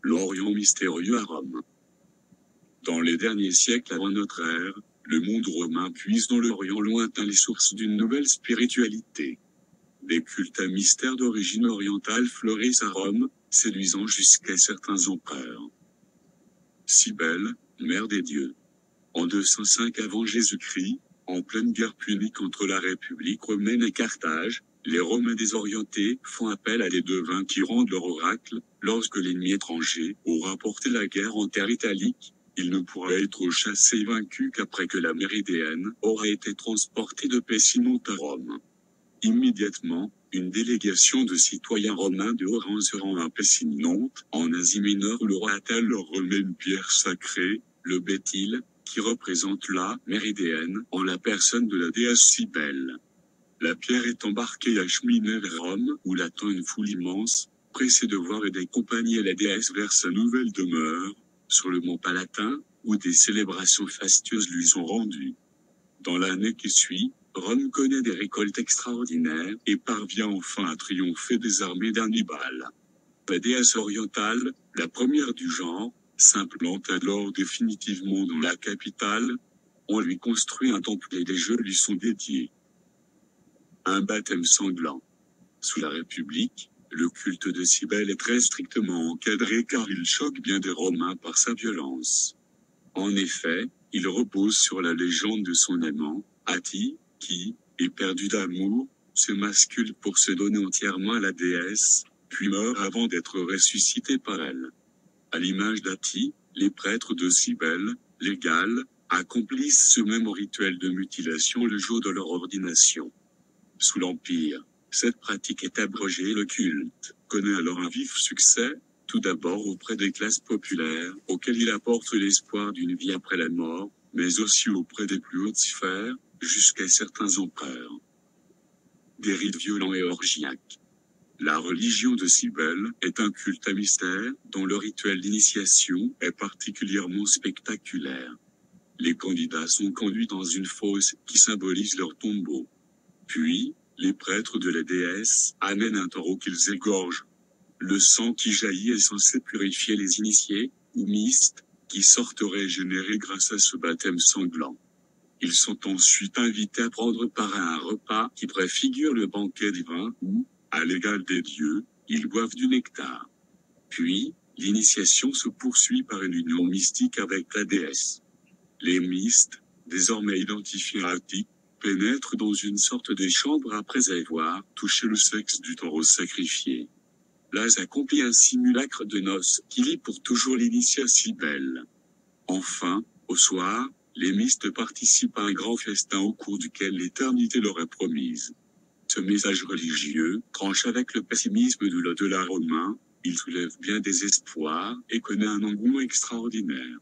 L'Orient mystérieux à Rome. Dans les derniers siècles avant notre ère, le monde romain puise dans l'Orient lointain les sources d'une nouvelle spiritualité. Des cultes à mystère d'origine orientale fleurissent à Rome, séduisant jusqu'à certains empereurs. Cybèle, mère des dieux. En 205 avant Jésus-Christ, en pleine guerre punique entre la République romaine et Carthage, les Romains désorientés font appel à des devins qui rendent leur oracle. Lorsque l'ennemi étranger aura porté la guerre en terre italique, il ne pourra être chassé et vaincu qu'après que la Méridienne aura été transportée de Pessinonte à Rome. Immédiatement, une délégation de citoyens romains de haut rang se rend à Pessinonte, en Asie mineure, où le roi Attale leur remet une pierre sacrée, le Béthyle, qui représente la Méridienne, en la personne de la déesse Cybèle. La pierre est embarquée et acheminée vers Rome, où l'attend une foule immense, pressée de voir et d'accompagner la déesse vers sa nouvelle demeure, sur le mont Palatin, où des célébrations fastueuses lui sont rendues. Dans l'année qui suit, Rome connaît des récoltes extraordinaires et parvient enfin à triompher des armées d'Hannibal. La déesse orientale, la première du genre, s'implante alors définitivement dans la capitale. On lui construit un temple et des jeux lui sont dédiés. Un baptême sanglant. Sous la République, le culte de Cybèle est très strictement encadré car il choque bien des Romains par sa violence. En effet, il repose sur la légende de son amant, Attille, qui, éperdu d'amour, se mascule pour se donner entièrement à la déesse, puis meurt avant d'être ressuscité par elle. À l'image d'Attille, les prêtres de Cybèle, les Galles, accomplissent ce même rituel de mutilation le jour de leur ordination. Sous l'Empire, cette pratique est abrogée et le culte connaît alors un vif succès, tout d'abord auprès des classes populaires, auxquelles il apporte l'espoir d'une vie après la mort, mais aussi auprès des plus hautes sphères, jusqu'à certains empereurs. Des rites violents et orgiaques. La religion de Cybèle est un culte à mystère, dont le rituel d'initiation est particulièrement spectaculaire. Les candidats sont conduits dans une fosse qui symbolise leur tombeau. Puis, les prêtres de la déesse amènent un taureau qu'ils égorgent. Le sang qui jaillit est censé purifier les initiés, ou mystes, qui sortent régénérés grâce à ce baptême sanglant. Ils sont ensuite invités à prendre part à un repas qui préfigure le banquet divin où, à l'égal des dieux, ils boivent du nectar. Puis, l'initiation se poursuit par une union mystique avec la déesse. Les mystes, désormais identifiés à Attille, pénètrent dans une sorte de chambre après avoir touché le sexe du taureau sacrifié. Là s'accomplit un simulacre de noces qui lie pour toujours l'initié à Cybèle. Enfin, au soir, les mystes participent à un grand festin au cours duquel l'éternité leur est promise. Ce message religieux tranche avec le pessimisme de l'au-delà romain, il soulève bien des espoirs et connaît un engouement extraordinaire.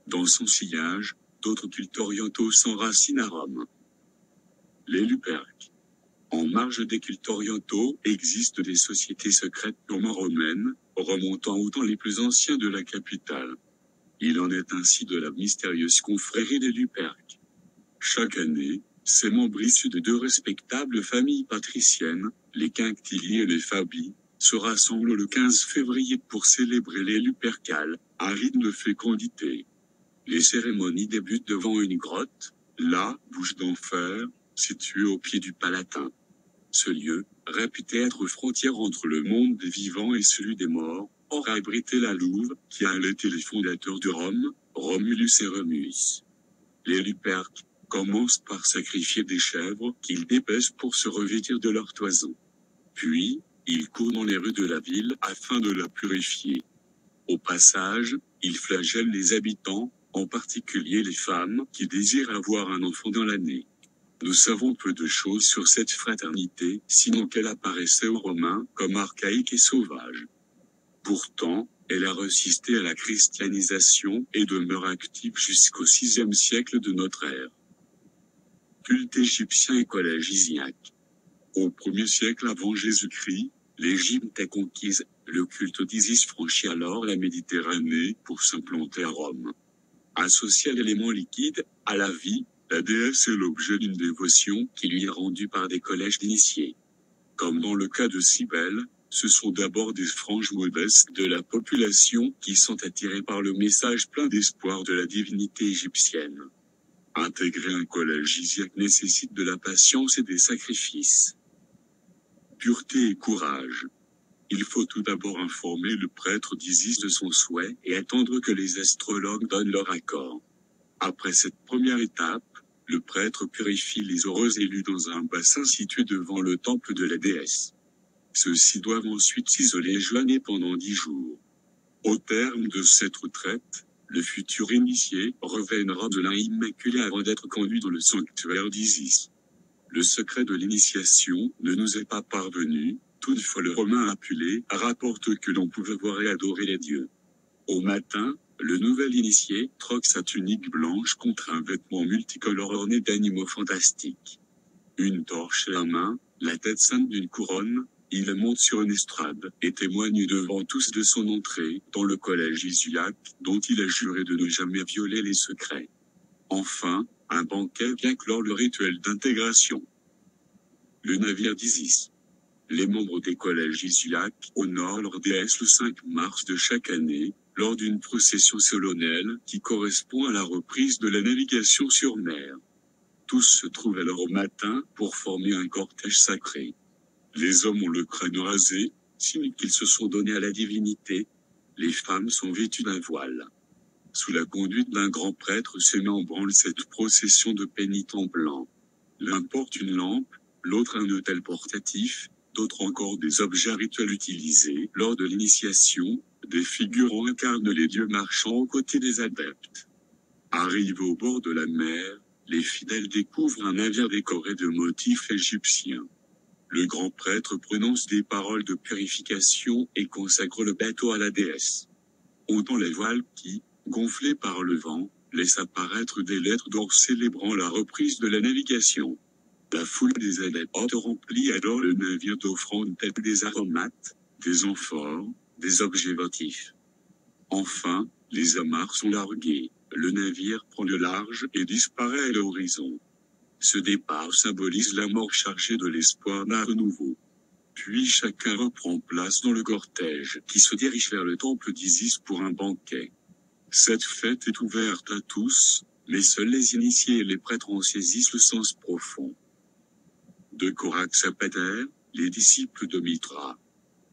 Dans son sillage, d'autres cultes orientaux s'enracinent à Rome. Les Luperques. En marge des cultes orientaux existent des sociétés secrètes purement romaines, remontant au temps les plus anciens de la capitale. Il en est ainsi de la mystérieuse confrérie des Luperques. Chaque année, ses membres issus de deux respectables familles patriciennes, les Quinctilii et les Fabii, se rassemblent le 15 février pour célébrer les Lupercales, à rythme de fécondité. Les cérémonies débutent devant une grotte, la bouche d'enfer, située au pied du Palatin. Ce lieu, réputé être frontière entre le monde des vivants et celui des morts, aura abrité la louve, qui a allaité les fondateurs de Rome, Romulus et Remus. Les Luperques commencent par sacrifier des chèvres qu'ils dépècent pour se revêtir de leur toison. Puis, ils courent dans les rues de la ville afin de la purifier. Au passage, ils flagellent les habitants, en particulier les femmes qui désirent avoir un enfant dans l'année. Nous savons peu de choses sur cette fraternité, sinon qu'elle apparaissait aux Romains comme archaïque et sauvage. Pourtant, elle a résisté à la christianisation et demeure active jusqu'au VIe siècle de notre ère. Culte égyptien et collège isiaque. Au 1er siècle avant Jésus-Christ, l'Égypte est conquise, le culte d'Isis franchit alors la Méditerranée pour s'implanter à Rome. Associé à l'élément liquide, à la vie, la déesse est l'objet d'une dévotion qui lui est rendue par des collèges d'initiés. Comme dans le cas de Cybèle, Ce sont d'abord des franges modestes de la population qui sont attirées par le message plein d'espoir de la divinité égyptienne. Intégrer un collège isiaque nécessite de la patience et des sacrifices. Pureté et courage. Il faut tout d'abord informer le prêtre d'Isis de son souhait et attendre que les astrologues donnent leur accord. Après cette première étape, le prêtre purifie les heureux élus dans un bassin situé devant le temple de la déesse. Ceux-ci doivent ensuite s'isoler et jeûner pendant 10 jours. Au terme de cette retraite, le futur initié revêt une robe de lin immaculé avant d'être conduit dans le sanctuaire d'Isis. Le secret de l'initiation ne nous est pas parvenu, toutefois le Romain Apulée rapporte que l'on pouvait voir et adorer les dieux. Au matin, le nouvel initié troque sa tunique blanche contre un vêtement multicolore orné d'animaux fantastiques. Une torche à la main, la tête ceinte d'une couronne, il monte sur une estrade et témoigne devant tous de son entrée dans le collège isiaque, dont il a juré de ne jamais violer les secrets. Enfin, un banquet vient clore le rituel d'intégration. Le navire d'Isis. Les membres des collèges isiaques honorent leur déesse le 5 mars de chaque année, lors d'une procession solennelle qui correspond à la reprise de la navigation sur mer. Tous se trouvent alors au matin pour former un cortège sacré. Les hommes ont le crâne rasé, signe qu'ils se sont donnés à la divinité. Les femmes sont vêtues d'un voile. Sous la conduite d'un grand prêtre se met en branle cette procession de pénitents blancs. L'un porte une lampe, l'autre un autel portatif, d'autres encore des objets rituels utilisés lors de l'initiation. Des figurants incarnent les dieux marchant aux côtés des adeptes. Arrivés au bord de la mer, les fidèles découvrent un navire décoré de motifs égyptiens. Le grand prêtre prononce des paroles de purification et consacre le bateau à la déesse. On tend les voiles qui, gonflés par le vent, laissent apparaître des lettres d'or célébrant la reprise de la navigation. La foule des adeptes remplit alors le navire d'offrandes telles des aromates, des amphores, des objets votifs. Enfin, les amarres sont larguées, le navire prend le large et disparaît à l'horizon. Ce départ symbolise la mort chargée de l'espoir d'un renouveau. Puis chacun reprend place dans le cortège qui se dirige vers le temple d'Isis pour un banquet. Cette fête est ouverte à tous, mais seuls les initiés et les prêtres en saisissent le sens profond. De Corax à Pater, les disciples de Mithra.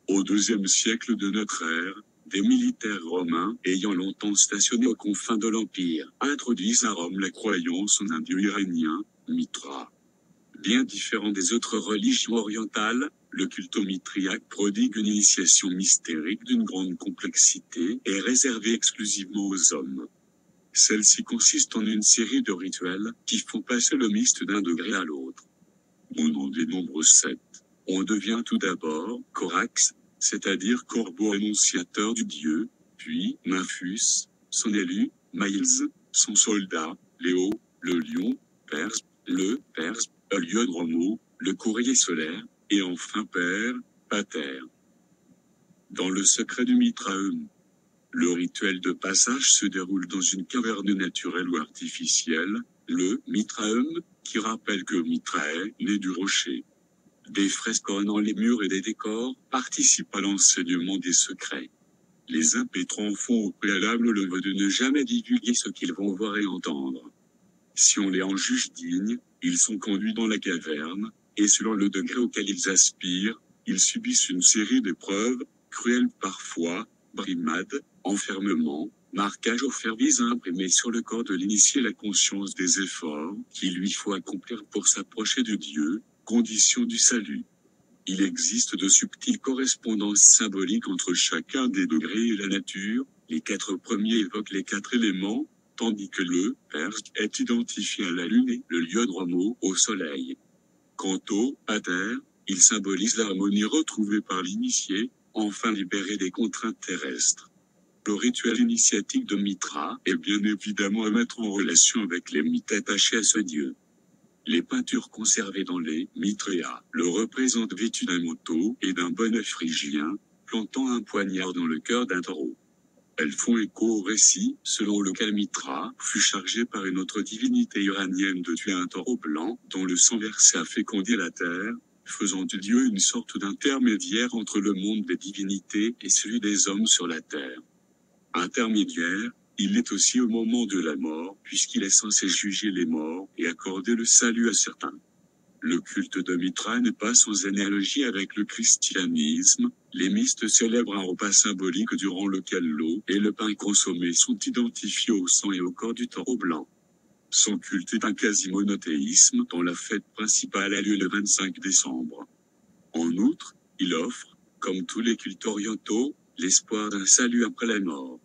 Au IIe siècle de notre ère, des militaires romains, ayant longtemps stationné aux confins de l'Empire, introduisent à Rome la croyance en un dieu iranien, Mithra. Bien différent des autres religions orientales, le culte mithriaque prodigue une initiation mystérique d'une grande complexité et réservée exclusivement aux hommes. Celle-ci consiste en une série de rituels qui font passer le mystère d'un degré à l'autre. Au nom des nombres 7, on devient tout d'abord Corax, c'est-à-dire corbeau annonciateur du dieu, puis Nymphus, son élu, Miles, son soldat, Léo, le lion, Perse, le Heliodromo, le courrier solaire, et enfin Père, Pater. Dans le secret du Mitraeum, le rituel de passage se déroule dans une caverne naturelle ou artificielle, le Mitraeum, qui rappelle que Mitrae naît du rocher. Des fresques ornant les murs et des décors participent à l'enseignement des secrets. Les impétrants font au préalable le vœu de ne jamais divulguer ce qu'ils vont voir et entendre. Si on les en juge dignes, ils sont conduits dans la caverne, et selon le degré auquel ils aspirent, ils subissent une série d'épreuves, cruelles parfois, brimades, enfermement, marquage au fer vise à imprimer sur le corps de l'initié la conscience des efforts qu'il lui faut accomplir pour s'approcher de Dieu, condition du salut. Il existe de subtiles correspondances symboliques entre chacun des degrés et la nature. Les 4 premiers évoquent les 4 éléments, tandis que le Perse est identifié à la lune et le Heliodromo au soleil. Quant au Pater, il symbolise l'harmonie retrouvée par l'initié, enfin libéré des contraintes terrestres. Le rituel initiatique de Mithra est bien évidemment à mettre en relation avec les mythes attachés à ce dieu. Les peintures conservées dans les Mitréas le représentent vêtu d'un manteau et d'un bonnet phrygien, plantant un poignard dans le cœur d'un taureau. Elles font écho au récit, selon lequel Mithra fut chargé par une autre divinité iranienne de tuer un taureau blanc, dont le sang versé a fécondé la terre, faisant de Dieu une sorte d'intermédiaire entre le monde des divinités et celui des hommes sur la terre. Intermédiaire, il est aussi au moment de la mort, puisqu'il est censé juger les morts et accorder le salut à certains. Le culte de Mitra n'est pas sans analogie avec le christianisme. Les mystes célèbrent un repas symbolique durant lequel l'eau et le pain consommés sont identifiés au sang et au corps du taureau blanc. Son culte est un quasi-monothéisme dont la fête principale a lieu le 25 décembre. En outre, il offre, comme tous les cultes orientaux, l'espoir d'un salut après la mort.